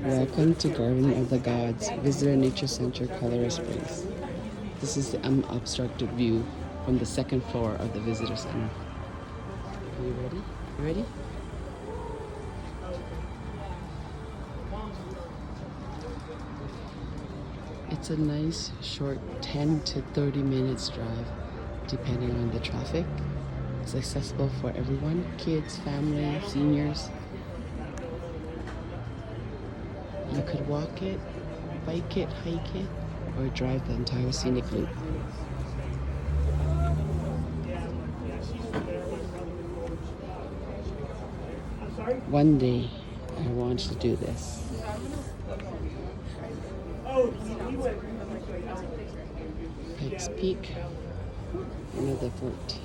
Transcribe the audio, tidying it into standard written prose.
Welcome to Garden of the Gods, Visitor Nature Center, Colorado Springs. This is the unobstructed view from the second floor of the visitor center. Are you ready? You ready? It's a nice short 10 to 30 minutes drive depending on the traffic. It's accessible for everyone, kids, family, seniors. You could walk it, bike it, hike it, or drive the entire scenic loop. One day, I want to do this. Pikes Peak, another 14.